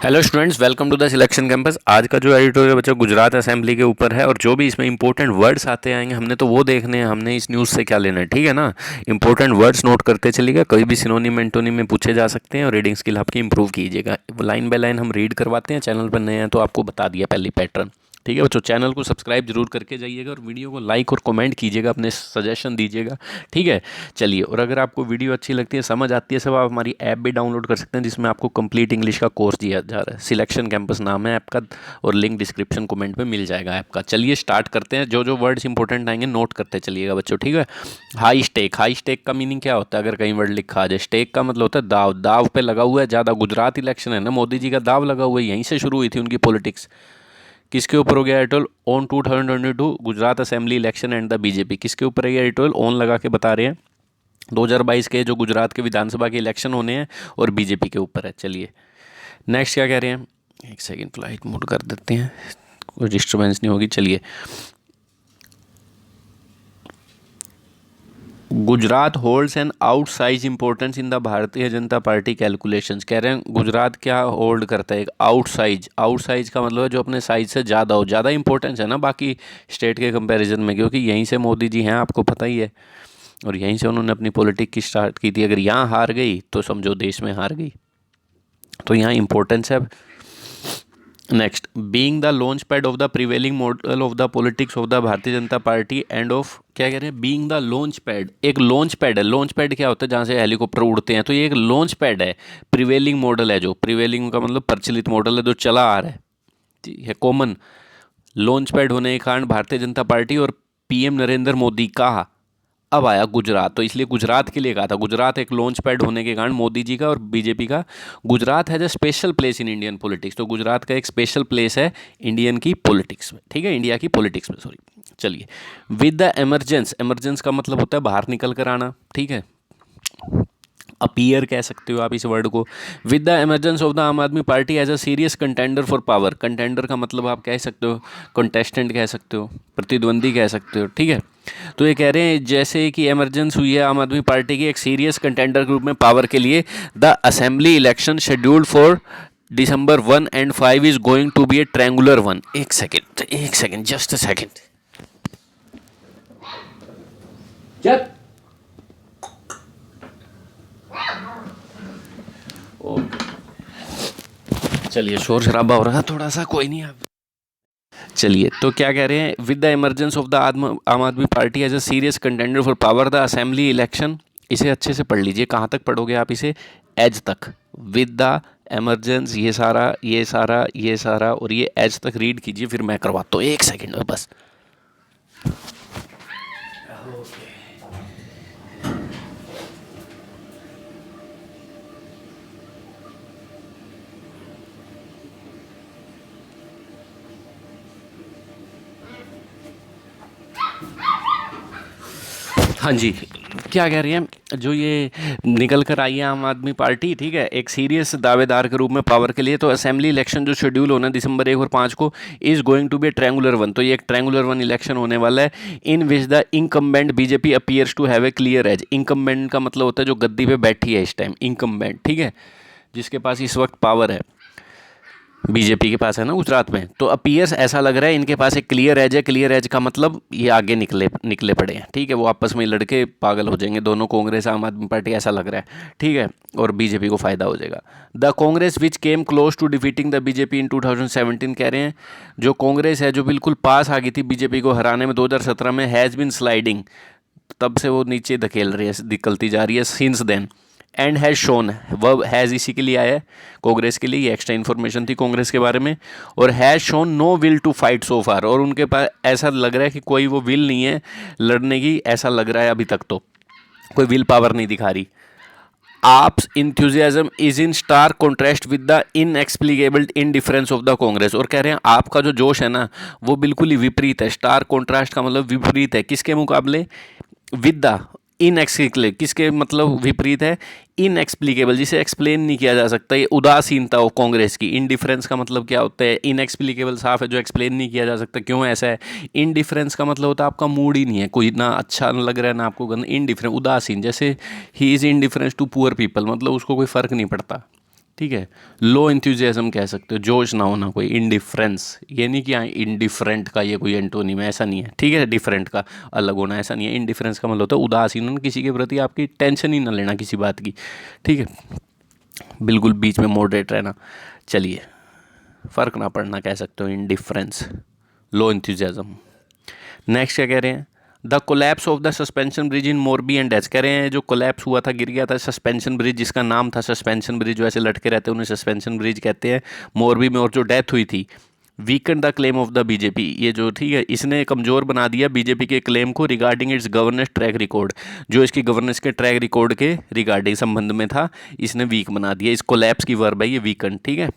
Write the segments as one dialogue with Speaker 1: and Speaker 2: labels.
Speaker 1: Hello students, welcome to the selection campus. आज का जो एडिटोरियल बच्चा गुजरात असेंबली के ऊपर है और जो भी इसमें इंपॉर्टेंट वर्ड्स आते आएंगे हमने तो वो देखने हैं। हमने इस न्यूज़ से क्या लेना है, ठीक है ना। इंपॉर्टेंट वर्ड्स नोट करते चलिएगा, कभी भी सिनोनिम एंटोनिम में पूछे जा सकते हैं और रीडिंग स्किल आपकी इंप्रूव कीजिएगा। लाइन बाय लाइन हम रीड करवाते हैं। चैनल पर नए हैं तो आपको बता दिया पहली पैटर्न, ठीक है बच्चों। चैनल को सब्सक्राइब जरूर करके जाइएगा और वीडियो को लाइक और कमेंट कीजिएगा, अपने सजेशन दीजिएगा, ठीक है। चलिए, और अगर आपको वीडियो अच्छी लगती है, समझ आती है सब, आप हमारी ऐप भी डाउनलोड कर सकते हैं जिसमें आपको कंप्लीट इंग्लिश का कोर्स दिया जा रहा है। सिलेक्शन कैंपस नाम है ऐप का और लिंक डिस्क्रिप्शन कमेंट में मिल जाएगा ऐप का। चलिए स्टार्ट करते हैं। जो जो वर्ड्स इंपॉर्टेंट आएंगे नोट करते चलिएगा बच्चों, ठीक है। हाई स्टेक, हाई स्टेक का मीनिंग क्या होता है? अगर कहीं वर्ड लिखा आ जाए, स्टेक का मतलब होता है दाव, दाव पे लगा हुआ है ज़्यादा। गुजरात इलेक्शन है ना, मोदी जी का दाव लगा हुआ है, यहीं से शुरू हुई थी उनकी पॉलिटिक्स। किसके ऊपर हो गया editorial? On 2022 Gujarat assembly election and the BJP. किसके ऊपर है ये एडिटोरियल? ऑन लगा के बता रहे हैं 2022 के जो गुजरात के विधानसभा के इलेक्शन होने हैं और बीजेपी के ऊपर है। चलिए नेक्स्ट क्या कह रहे हैं, एक सेकंड फ्लाइट मोड कर देते हैं, कोई डिस्टर्बेंस नहीं होगी। चलिए, Gujarat holds N outsize importance in the Bharatiya Janata party calculations. कह रहे हैं गुजरात क्या होल्ड करता है? एक आउटसाइज। आउटसाइज का मतलब है जो अपने साइज से ज़्यादा हो, ज़्यादा इंपॉर्टेंस है ना बाकी स्टेट के कंपैरिजन में, क्योंकि यहीं से मोदी जी हैं, आपको पता ही है, और यहीं से उन्होंने अपनी पॉलिटिक्स की स्टार्ट की थी। अगर यहाँ हार गई तो समझो देश में हार गई, तो यहाँ इंपॉर्टेंस है। Next, being the launch pad of the prevailing model of the politics of the Bharatiya Janata party end of, क्या कह रहे हैं, बीइंग द लॉन्च पैड। एक लॉन्च पैड है। लॉन्च पैड क्या होता है? जहाँ से हेलीकॉप्टर उड़ते हैं, तो ये एक लॉन्च पैड है। प्रिवेलिंग मॉडल है, जो प्रिवेलिंग का मतलब प्रचलित मॉडल है, जो चला आ रहा है, ठीक है, कॉमन। लॉन्च पैड होने के कारण भारतीय जनता पार्टी और पीएम नरेंद्र मोदी का अब आया गुजरात, तो इसलिए गुजरात के लिए कहा था। गुजरात एक लॉन्च पैड होने के कारण मोदी जी का और बीजेपी का। Gujarat has a special place in Indian politics, तो गुजरात का एक स्पेशल प्लेस है इंडियन की पॉलिटिक्स में, ठीक है, इंडिया की पॉलिटिक्स में, सॉरी। चलिए, विद द एमरजेंस, एमरजेंस का मतलब होता है बाहर निकल कर आना, ठीक है। अपीयर कह सकते हो आप इस वर्ड को। With the emergence of the Aam Aadmi Party as a serious contender for power. Contender का मतलब आप कह सकते हो कंटेस्टेंट, कह सकते हो प्रतिद्वंदी, कह सकते हो, ठीक है। तो ये कह रहे हैं जैसे कि इमरजेंस हुई है आम आदमी पार्टी की एक सीरियस कंटेंडर ग्रुप में पावर के लिए। The assembly election scheduled for December 1 and 5 is going to be a triangular one। एक सेकेंड, जस्ट अ सेकेंड। चलिए, शोर शराबा हो रहा था थोड़ा सा, कोई नहीं। आप चलिए, तो क्या कह रहे हैं? With the emergence of the Aam Aadmi Party as a serious contender for power the assembly election. इसे अच्छे से पढ़ लीजिए। कहाँ तक पढ़ोगे आप इसे? एज तक। विद द एमरजेंस, ये सारा ये सारा ये सारा और ये एज तक रीड कीजिए, फिर मैं करवाता हूँ। एक सेकेंड में बस। हाँ जी, क्या कह रही हैं? जो ये निकल कर आई है आम आदमी पार्टी, ठीक है, एक सीरियस दावेदार के रूप में पावर के लिए, तो असेंबली इलेक्शन जो शेड्यूल होना है दिसंबर 1 और 5 को, is going to be a triangular one. तो ये एक ट्रायंगुलर वन इलेक्शन होने वाला है। In which the incumbent BJP appears to have a clear edge. Incumbent का मतलब होता है जो गद्दी पे बैठी है इस टाइम, इनकम्बेंट, ठीक है, जिसके पास इस वक्त पावर है, बीजेपी के पास है ना गुजरात में। तो अपीयर्स ऐसा लग रहा है इनके पास एक क्लियर एज है। क्लियर एज का मतलब ये आगे निकले पड़े हैं, ठीक है, वो आपस में लड़के पागल हो जाएंगे दोनों, कांग्रेस आम आदमी पार्टी, ऐसा लग रहा है, ठीक है, और बीजेपी को फायदा हो जाएगा। The Congress which came close to defeating the BJP in 2017, कह रहे हैं जो कांग्रेस है जो बिल्कुल पास आ गई थी बीजेपी को हराने में 2017 में, हैज़ बिन स्लाइडिंग, तब से वो नीचे धकेल रही है, निकलती जा रही है, since then. And has shown, verb has इसी के लिए आया है, कांग्रेस के लिए, ये एक्स्ट्रा इन्फॉर्मेशन थी कांग्रेस के बारे में। और has shown no will to fight so far, और उनके पास ऐसा लग रहा है कि कोई वो विल नहीं है लड़ने की, ऐसा लग रहा है अभी तक, तो कोई विल पावर नहीं दिखा रही। AAP's enthusiasm is in stark contrast with the inexplicable indifference of the Congress. और कह रहे हैं आपका जो जोश है ना वो बिल्कुल ही विपरीत है। स्टार कॉन्ट्रास्ट का मतलब विपरीत है, किसके मुकाबले? विद द इनएक्सप्लिकेबल, किसके मतलब विपरीत है? इनएक्सप्लिकेबल, जिसे एक्सप्लेन नहीं किया जा सकता, ये उदासीनता हो कांग्रेस की। इनडिफरेंस का मतलब क्या होता है? इनएक्सप्लिकेबल साफ है, जो एक्सप्लेन नहीं किया जा सकता क्यों ऐसा है। इनडिफरेंस का मतलब होता है आपका मूड ही नहीं है, कोई ना अच्छा लग रहा है ना आपको गंदा, इनडिफरेंस, उदासीन। जैसे ही is indifference to poor people, मतलब उसको कोई फ़र्क नहीं पड़ता ठीक है। लो एंथुजियाज्म कह सकते हो, जोश ना होना, कोई इंडिफरेंस, ये नहीं कि हाँ इंडिफरेंट का ये कोई एंटोनिम है, ऐसा नहीं है, ठीक है। डिफरेंट का अलग होना ऐसा नहीं है। इंडिफरेंस का मतलब होता है उदासीन होना, किसी के प्रति आपकी टेंशन ही ना लेना किसी बात की, ठीक है। बिल्कुल बीच में मॉडरेट रहना, चलिए, फ़र्क ना पड़ना कह सकते हो, इंडिफरेंस, लो एंथुजियाज्म। नेक्स्ट क्या कह रहे हैं, the collapse of the suspension bridge in Morbi and death, कह रहे हैं जो कोलैप्स हुआ था, गिर गया था सस्पेंशन ब्रिज, जिसका नाम था सस्पेंशन ब्रिज, जो ऐसे लटके रहते हैं उन्हें सस्पेंशन ब्रिज कहते हैं, मोरबी में, और जो डेथ हुई थी, Weeknd the claim of the BJP, ये जो, ठीक है, इसने कमज़ोर बना दिया बीजेपी के क्लेम को regarding it's governance track record, जो इसकी गवर्नेंस के ट्रैक रिकॉर्ड के रिगार्डिंग संबंध में था, इसने वीक बना दिया। इस कोलैप्स की वर्ब है ये वीकेंड, ठीक है।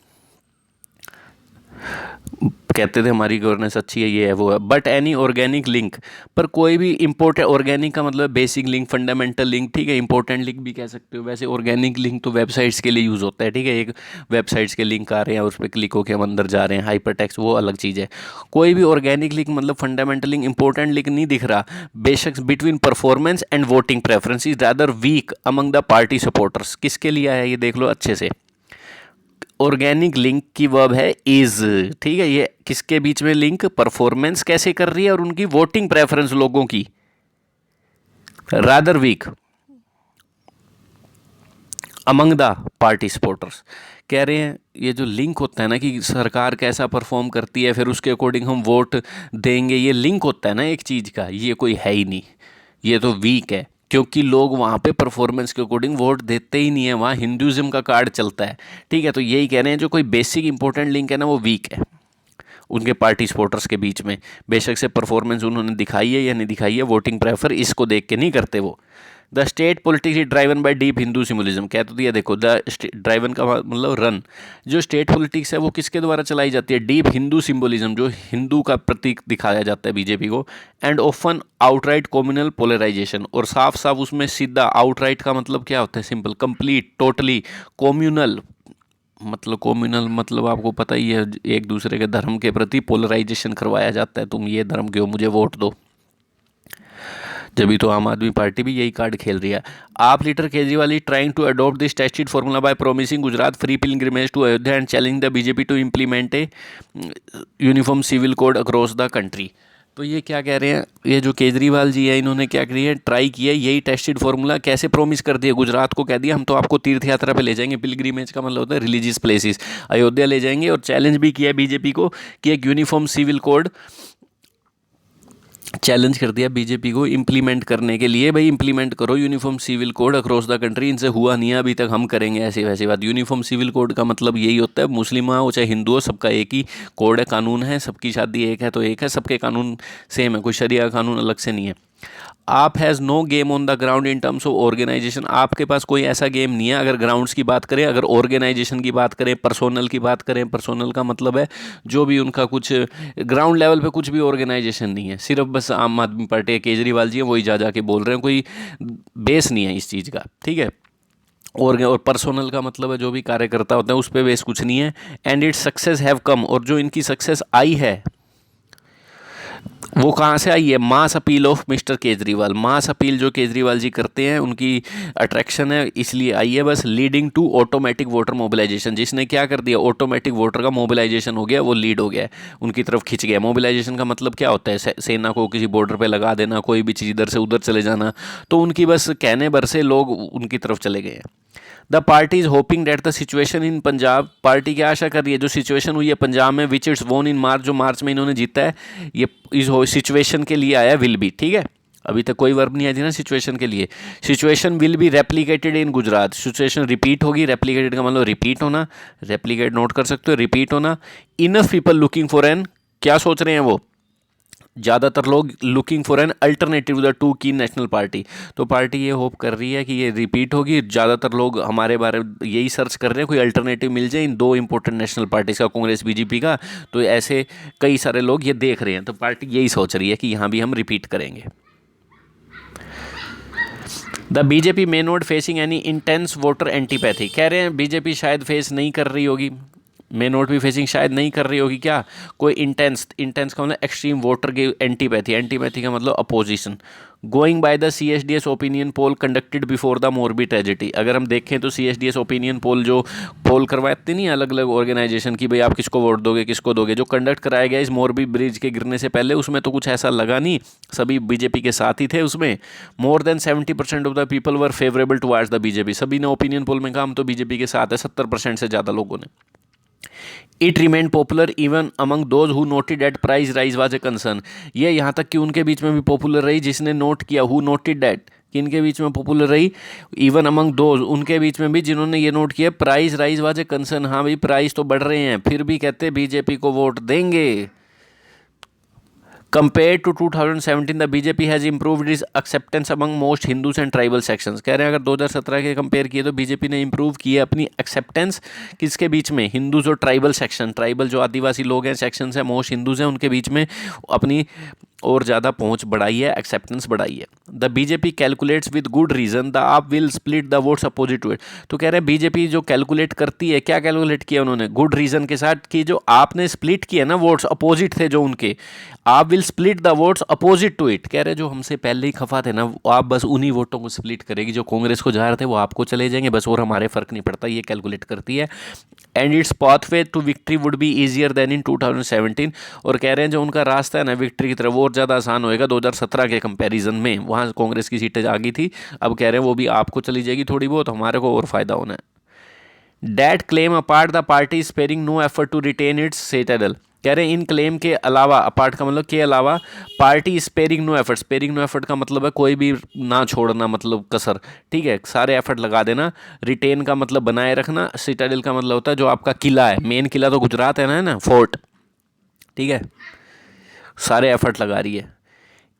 Speaker 1: कहते थे हमारी गवर्नेंस अच्छी है, ये है वो है, बट एनी ऑर्गेनिक लिंक, पर कोई भी इंपॉर्टेंट, ऑर्गेनिक का मतलब बेसिक लिंक, फंडामेंटल लिंक, ठीक है, इंपॉर्टेंट लिंक भी कह सकते हो। वैसे ऑर्गेनिक लिंक तो वेबसाइट्स के लिए यूज़ होता है, ठीक है, एक वेबसाइट्स के लिंक आ रहे हैं, उस पर क्लिक होकर हम अंदर जा रहे हैं, हाइपर टेक्स्ट, वो अलग चीज़ है। कोई भी ऑर्गेनिक लिंक मतलब फंडामेंटल लिंक, इंपॉर्टेंट लिंक नहीं दिख रहा, बेशक between performance and voting preference is rather weak among the party supporters, किसके लिए आया ये देख लो अच्छे से। ऑर्गेनिक लिंक की वर्ब है इज, ठीक है, ये किसके बीच में लिंक, परफॉर्मेंस कैसे कर रही है और उनकी वोटिंग प्रेफरेंस लोगों की, rather weak among the party supporters. कह रहे हैं ये जो लिंक होता है ना कि सरकार कैसा परफॉर्म करती है फिर उसके अकॉर्डिंग हम वोट देंगे, ये लिंक होता है ना एक चीज़ का, ये कोई है ही नहीं, ये तो वीक है, क्योंकि लोग वहाँ पे परफॉर्मेंस के अकॉर्डिंग वोट देते ही नहीं है, वहाँ हिंदुज़म का कार्ड चलता है, ठीक है। तो यही कह रहे हैं जो कोई बेसिक इंपॉर्टेंट लिंक है ना वो वीक है उनके पार्टी सपोर्टर्स के बीच में, बेशक से परफॉर्मेंस उन्होंने दिखाई है या नहीं दिखाई है, वोटिंग प्रेफर इसको देख के नहीं करते वो। The state politics is driven by deep Hindu symbolism, कह तो दिया देखो, द ड्राइवन का मतलब रन, जो स्टेट पॉलिटिक्स है वो किसके द्वारा चलाई जाती है, डीप हिंदू सिम्बोलिज्म, जो हिंदू का प्रतीक दिखाया जाता है बीजेपी को, and often outright communal polarisation, और साफ साफ उसमें सीधा, आउटराइट का मतलब क्या होता है, सिंपल, कंप्लीट, टोटली, कम्युनल मतलब, कम्युनल मतलब आपको पता ही है, एक दूसरे के धर्म के प्रति पोलराइजेशन करवाया जाता है, तुम ये धर्म के हो मुझे वोट दो। जब तो आम आदमी पार्टी भी यही कार्ड खेल रही है। AAP leader Kejriwal is trying to adopt this tested formula by promising Gujarat free pilgrimage to Ayodhya and challenging the BJP to implement a uniform civil code across the country. तो ये क्या कह रहे हैं, ये जो केजरीवाल जी है इन्होंने क्या किया, ट्राई किया यही टेस्टेड फार्मूला, कैसे प्रॉमिस कर दिया गुजरात को, कह दिया हम तो आपको तीर्थ यात्रा पे ले जाएंगे, पिलग्रिमेज का मतलब होता है रिलीजियस प्लेसेस, अयोध्या ले जाएंगे, और चैलेंज भी किया बीजेपी को कि एक यूनिफॉर्म सिविल कोड, चैलेंज कर दिया बीजेपी को इम्प्लीमेंट करने के लिए, भाई इम्प्लीमेंट करो uniform civil code across the country, इनसे हुआ नहीं है अभी तक, हम करेंगे ऐसी वैसी बात। यूनिफॉर्म सिविल कोड का मतलब यही होता है, मुस्लिम हो चाहे हिंदू हो, सबका एक ही कोड है, कानून है, सबकी शादी एक है तो एक है, सबके कानून सेम है, कोई शरिया कानून अलग से नहीं है। AAP has no game on the ground in terms of organisation, आपके पास कोई ऐसा गेम नहीं है अगर ग्राउंड्स की बात करें, अगर ऑर्गेनाइजेशन की बात करें, पर्सोनल की बात करें, पर्सोनल का मतलब है जो भी उनका कुछ ग्राउंड लेवल पे कुछ भी ऑर्गेनाइजेशन नहीं है, सिर्फ बस आम आदमी पार्टी केजरीवाल जी हैं वही जा के बोल रहे हैं, कोई बेस नहीं है इस चीज़ का, ठीक है। और पर्सोनल का मतलब है जो भी कार्यकर्ता होते हैं उस पर बेस कुछ नहीं है। And its success have come, और जो इनकी सक्सेस आई है वो कहाँ से आई है, mass appeal of mister Kejriwal, mass appeal जो केजरीवाल जी करते हैं उनकी अट्रैक्शन है इसलिए आई है बस। Leading to automatic voter mobilisation, जिसने क्या कर दिया, ऑटोमेटिक वोटर का मोबिलाइजेशन हो गया, वो लीड हो गया, उनकी तरफ खिंच गया। मोबिलाइजेशन का मतलब क्या होता है, सेना को किसी बॉर्डर पे लगा देना, कोई भी चीज़ इधर से उधर चले जाना, तो उनकी बस कहने भर से लोग उनकी तरफ चले गए हैं। The party is hoping that the situation in Punjab, party क्या आशा कर रही है जो सिचुएशन हुई है पंजाब में, विच इट्स वोन इन मार्च, जो मार्च में इन्होंने जीता है, ये इस सिचुएशन के लिए आया विल बी, ठीक है। अभी तक कोई वर्ब नहीं आई थी ना सिचुएशन के लिए, situation will be replicated in Gujarat, situation repeat होगी, रेप्लिकेटेड का मतलब रिपीट होना, रेप्लिकेट नोट कर सकते हो, रिपीट होना। Enough people looking for an, क्या सोच रहे हैं वो, ज़्यादातर लोग looking for an alternative the two key national party, तो पार्टी ये होप कर रही है कि ये रिपीट होगी, ज़्यादातर लोग हमारे बारे में यही सर्च कर रहे हैं कोई अल्टरनेटिव मिल जाए इन दो इंपॉर्टेंट नेशनल पार्टीज़ का, कांग्रेस बीजेपी का, तो ऐसे कई सारे लोग ये देख रहे हैं, तो पार्टी यही सोच रही है कि यहाँ भी हम रिपीट करेंगे। The BJP may not facing any intense voter antipathy, कह रहे हैं बीजेपी शायद फेस नहीं कर रही होगी मे नॉट बी फेसिंग, शायद नहीं कर रही होगी क्या, कोई इंटेंस, इंटेंस का मतलब एक्सट्रीम वोटर की एंटीपैथी, एंटीपैथी का मतलब opposition. Going by the CSDS opinion poll conducted before the Morbi tragedy, अगर हम देखें तो CSDS ओपिनियन पोल जो पोल करवाते नहीं अलग अलग ऑर्गेनाइजेशन की, भाई आप किसको वोट दोगे किसको दोगे, जो कंडक्ट कराया गया इस मोरबी ब्रिज के गिरने से पहले, उसमें तो कुछ ऐसा लगा नहीं, सभी बीजेपी के साथ ही थे उसमें। More than 70% of the people were favourable towards the BJP, सभी ने ओपिनियन पोल में कहा हम तो बीजेपी के साथ है, 70% से ज़्यादा लोगों ने। It remained popular even among those who noted that price rise was a concern, ये यहाँ तक कि उनके बीच में भी पॉपुलर रही जिसने नोट किया, हु नोटेड दैट, कि इनके बीच में पॉपुलर रही, इवन अमंग दोज, उनके बीच में भी जिन्होंने ये नोट किया price rise was a concern, हाँ भाई प्राइस तो बढ़ रहे हैं फिर भी कहते बीजेपी को वोट देंगे। Compare to 2017 the BJP has improved its acceptance among most Hindus and tribal sections, कह रहे हैं अगर 2017 के कंपेयर किए तो बीजेपी ने इंप्रूव की है अपनी एक्सेप्टेंस किसके बीच में, हिंदूज और ट्राइबल सेक्शन, ट्राइबल जो आदिवासी लोग हैं सेक्शंस हैं, मोस्ट हिंदूज हैं, उनके बीच में अपनी और ज़्यादा पहुंच बढ़ाई है, एक्सेप्टेंस बढ़ाई है। The BJP calculates with good reason the AAP will split the votes opposite to it, तो कह रहे हैं बीजेपी जो कैलकुलेट करती है, क्या कैलकुलेट किया उन्होंने, गुड रीजन के साथ, कि जो आपने स्प्लिट किया ना वोट्स अपोजिट थे जो उनके, AAP will split the votes opposite to it, कह रहे जो हमसे पहले ही खफा थे ना, आप बस उन्हीं वोटों को स्प्लिट करेगी, जो कांग्रेस को जा रहे थे वो आपको चले जाएंगे बस, और हमारे फर्क नहीं पड़ता, ये कैलकुलेट करती है। And its pathway to victory would be easier than in 2017, और कह रहे हैं जो उनका रास्ता है ना विक्ट्री की तरफ वो और ज़्यादा आसान होएगा 2017 के कंपैरिजन में, वहाँ कांग्रेस की सीटें आ गई थी, अब कह रहे हैं वो भी आपको चली जाएगी थोड़ी बहुत, हमारे को और फायदा होना है। That claim apart the party sparing no effort to retain its citadel, कह रहे हैं इन क्लेम के अलावा, अपार्ट का मतलब के अलावा, party sparing no effort, sparing no effort का मतलब है कोई भी ना छोड़ना, मतलब कसर, ठीक है, सारे एफर्ट लगा देना। रिटेन का मतलब बनाए रखना, सिटाडेल का मतलब होता है जो आपका किला है, मेन किला तो गुजरात है ना फोर्ट, ठीक है, सारे एफर्ट लगा रही है।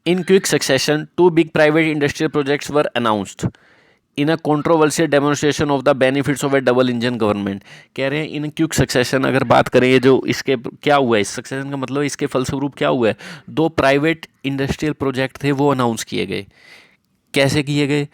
Speaker 1: In quick succession 2 big private industrial projects were announced in a controversial demonstration of the benefits of A double engine government, कह रहे हैं इन क्विक सक्सेशन, अगर बात करें ये जो इसके क्या हुआ है, इस सक्सेशन का मतलब इसके फलस्वरूप क्या हुआ है, 2 प्राइवेट इंडस्ट्रियल प्रोजेक्ट थे वो अनाउंस किए गए। कैसे किए गए,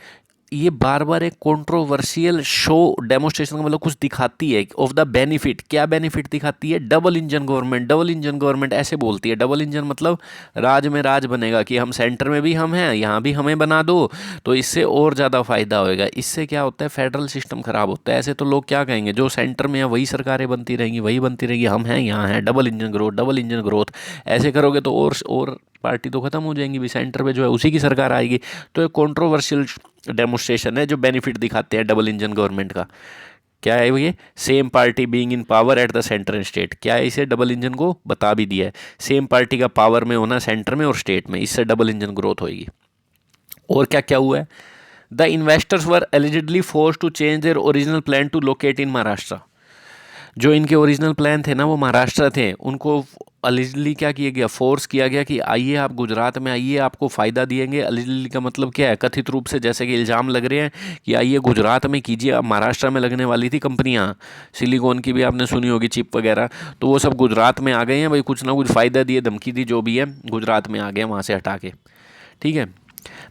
Speaker 1: ये बार बार एक कंट्रोवर्शियल शो डेमोन्स्ट्रेशन का मतलब कुछ दिखाती है ऑफ द बेनिफिट, क्या बेनिफिट दिखाती है, double engine government, double engine government ऐसे बोलती है, डबल इंजन मतलब राज में राज बनेगा, कि हम सेंटर में भी हम हैं यहाँ भी हमें बना दो तो इससे और ज़्यादा फायदा होएगा। इससे क्या होता है, फेडरल सिस्टम खराब होता है, ऐसे तो लोग क्या कहेंगे, जो सेंटर में है वही सरकारें बनती रहेंगी, वही बनती रहेगी, हम हैं यहाँ हैं, double engine growth, double engine growth, ऐसे करोगे तो और पार्टी तो खत्म हो जाएंगी भी, सेंटर पे जो है उसी की सरकार आएगी। तो एक कंट्रोवर्शियल डेमोन्स्ट्रेशन है जो बेनिफिट दिखाते हैं डबल इंजन गवर्नमेंट का। क्या है ये, same party being in power at the centre and state, क्या है, इसे डबल इंजन को बता भी दिया है, सेम पार्टी का पावर में होना सेंटर में और स्टेट में, इससे डबल इंजन ग्रोथ होगी। और क्या क्या हुआ है, the investors were allegedly forced to change their original plan to locate in Maharashtra, जो इनके ओरिजिनल प्लान थे ना वो महाराष्ट्र थे, उनको अलिजली क्या किया गया, फोर्स किया गया कि आइए आप गुजरात में आइए, आपको फ़ायदा दिएंगे। अलिजली का मतलब क्या है, कथित रूप से जैसे कि इल्ज़ाम लग रहे हैं कि आइए गुजरात में कीजिए, अब महाराष्ट्र में लगने वाली थी कंपनियां, सिलिकॉन की भी आपने सुनी होगी, चिप वगैरह, तो वो सब गुजरात में आ गए हैं भाई, कुछ ना कुछ फ़ायदा दिए, धमकी दी, जो भी है गुजरात में आ गए वहाँ से हटा के, ठीक है।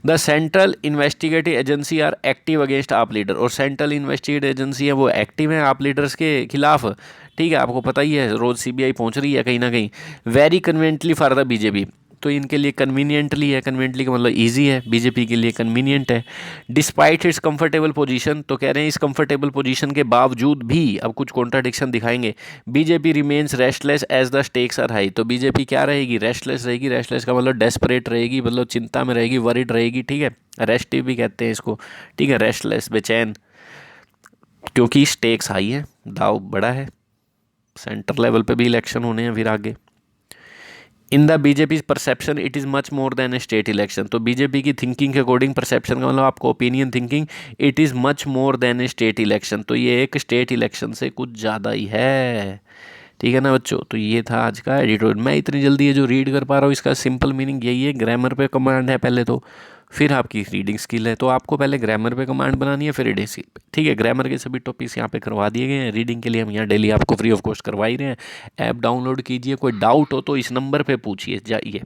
Speaker 1: The central investigative agency are active against AAP leader, और सेंट्रल इन्वेस्टिगेटिव एजेंसी है वो एक्टिव है आप लीडर्स के खिलाफ, ठीक है, आपको पता ही है रोज़ सीबीआई पहुंच रही है कहीं ना कहीं। Very conveniently for the BJP, तो इनके लिए कन्वीनियंटली है, कन्वीनियंटली का मतलब इजी है, बीजेपी के लिए कन्वीनियंट है। डिस्पाइट इट्स कंफर्टेबल पोजीशन, तो कह रहे हैं इस कंफर्टेबल पोजीशन के बावजूद भी, अब कुछ कॉन्ट्राडिक्शन दिखाएंगे, BJP remains restless as the stakes are high, तो बीजेपी क्या रहेगी, रेस्टलेस रहेगी, रेस्टलेस का मतलब डेस्परेट रहेगी, मतलब चिंता में रहेगी, वरिड रहेगी, ठीक है, रेस्टिव भी कहते हैं इसको, ठीक है, रेस्टलेस बेचैन, क्योंकि स्टेक्स हाई है, दाव बड़ा है, सेंटर लेवल पे भी इलेक्शन होने हैं फिर आगे। In the BJP perception it is much more than A state election, तो बीजेपी की थिंकिंग के अकॉर्डिंग, परसेप्शन का मतलब आपको opinion thinking, it is much more than A state election, तो ये एक स्टेट इलेक्शन से कुछ ज़्यादा ही है, ठीक है ना बच्चों। तो ये था आज का एडिटोरियल, मैं इतनी जल्दी ये जो रीड कर पा रहा हूँ इसका सिंपल मीनिंग यही है, ग्रामर पे कमांड है पहले तो, फिर आपकी रीडिंग स्किल है, तो आपको पहले ग्रामर पे कमांड बनानी है, फिर रीडिंग स्किल पे, ठीक है। ग्रामर के सभी टॉपिक्स यहाँ पे करवा दिए गए हैं, रीडिंग के लिए हम यहाँ डेली आपको फ्री ऑफ कॉस्ट करवा ही रहे हैं। ऐप डाउनलोड कीजिए, कोई डाउट हो तो इस नंबर पे पूछिए, जाइए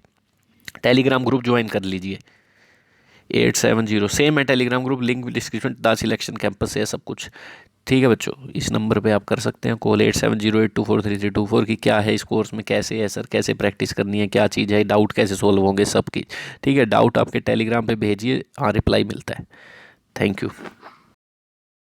Speaker 1: टेलीग्राम ग्रुप ज्वाइन कर लीजिए 870, सेम है Telegram group, link description, the selection campus है सब कुछ, ठीक है बच्चों, इस नंबर पे आप कर सकते हैं कॉल 8708243324 की क्या है इस कोर्स में, कैसे है सर, कैसे प्रैक्टिस करनी है, क्या चीज़ है, डाउट कैसे सोल्व होंगे, सब की। ठीक है, डाउट आपके टेलीग्राम पे भेजिए, हाँ रिप्लाई मिलता है। Thank you.